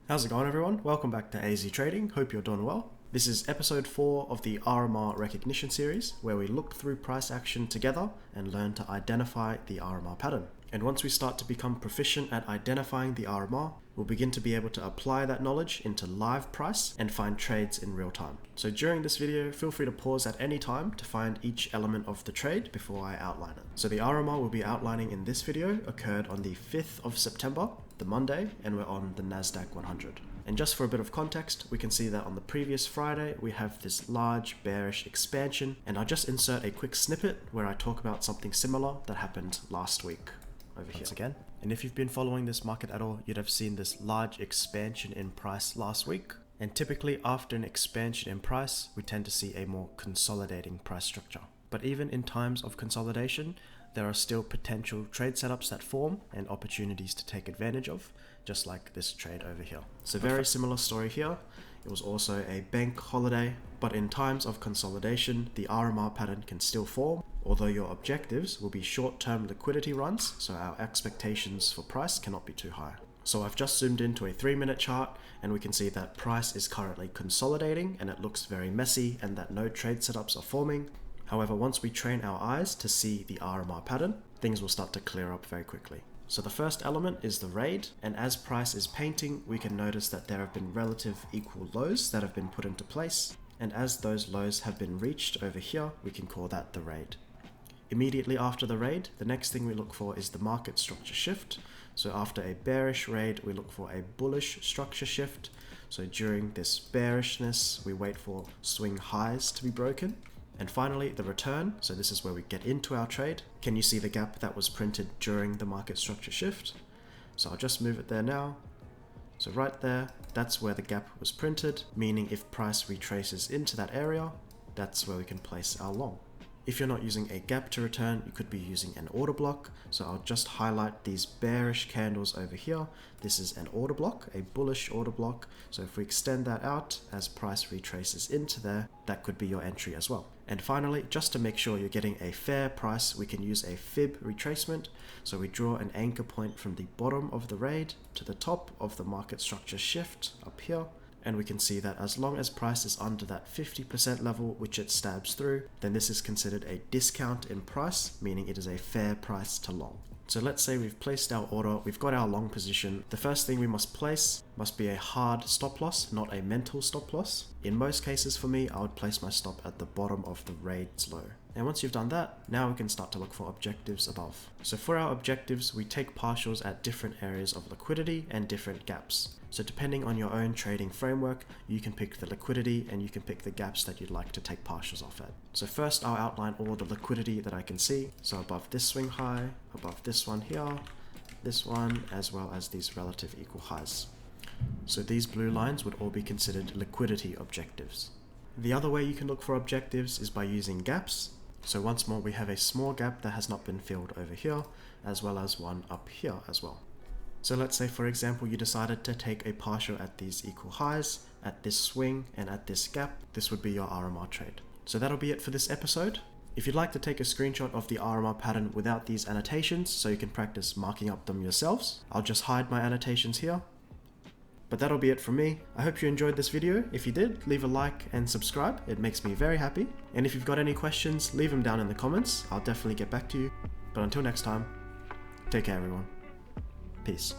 How's it going, everyone? Welcome back to AZ Trading. Hope you're doing well. This is episode 4 of the RMR recognition series, where we look through price action together and learn to identify the RMR pattern. And once we start to become proficient at identifying the RMR, we'll begin to be able to apply that knowledge into live price and find trades in real time. So during this video, feel free to pause at any time to find each element of the trade before I outline it. So the RMR we'll be outlining in this video occurred on the 5th of September, the Monday, and we're on the NASDAQ 100. And just for a bit of context, we can see that on the previous Friday, we have this large bearish expansion, and I'll just insert a quick snippet where I talk about something similar that happened last week over here. Once again. And if you've been following this market at all, you'd have seen this large expansion in price last week. And typically after an expansion in price, we tend to see a more consolidating price structure. But even in times of consolidation, there are still potential trade setups that form and opportunities to take advantage of, just like this trade over here. So very similar story here. It was also a bank holiday, but in times of consolidation, the RMR pattern can still form, although your objectives will be short-term liquidity runs, so our expectations for price cannot be too high. So I've just zoomed into a 3-minute chart, and we can see that price is currently consolidating, and it looks very messy, and that no trade setups are forming. However, once we train our eyes to see the RMR pattern, things will start to clear up very quickly. So the first element is the raid, and as price is painting, we can notice that there have been relative equal lows that have been put into place, and as those lows have been reached over here, we can call that the raid. Immediately after the raid, the next thing we look for is the market structure shift. So after a bearish raid, we look for a bullish structure shift. So during this bearishness, we wait for swing highs to be broken. And finally, the return. So this is where we get into our trade. Can you see the gap that was printed during the market structure shift? So I'll just move it there now. So right there, that's where the gap was printed, meaning if price retraces into that area, that's where we can place our long. If you're not using a gap to return, you could be using an order block. So I'll just highlight these bearish candles over here. This is an order block, a bullish order block. So if we extend that out as price retraces into there, that could be your entry as well. And finally, just to make sure you're getting a fair price, we can use a fib retracement. So we draw an anchor point from the bottom of the raid to the top of the market structure shift up here. And we can see that as long as price is under that 50% level, which it stabs through, then this is considered a discount in price, meaning it is a fair price to long. So let's say we've placed our order, we've got our long position. The first thing we must place must be a hard stop loss, not a mental stop loss. In most cases for me, I would place my stop at the bottom of the raid's low. And once you've done that, now we can start to look for objectives above. So for our objectives, we take partials at different areas of liquidity and different gaps. So depending on your own trading framework, you can pick the liquidity and you can pick the gaps that you'd like to take partials off at. So first I'll outline all the liquidity that I can see. So above this swing high, above this one here, this one, as well as these relative equal highs. So these blue lines would all be considered liquidity objectives. The other way you can look for objectives is by using gaps. So once more, we have a small gap that has not been filled over here, as well as one up here as well. So let's say, for example, you decided to take a partial at these equal highs, at this swing, and at this gap. This would be your RMR trade. So that'll be it for this episode. If you'd like to take a screenshot of the RMR pattern without these annotations, so you can practice marking up them yourselves, I'll just hide my annotations here. But that'll be it from me. I hope you enjoyed this video. If you did, leave a like and subscribe. It makes me very happy. And if you've got any questions, leave them down in the comments. I'll definitely get back to you. But until next time, take care everyone. Peace.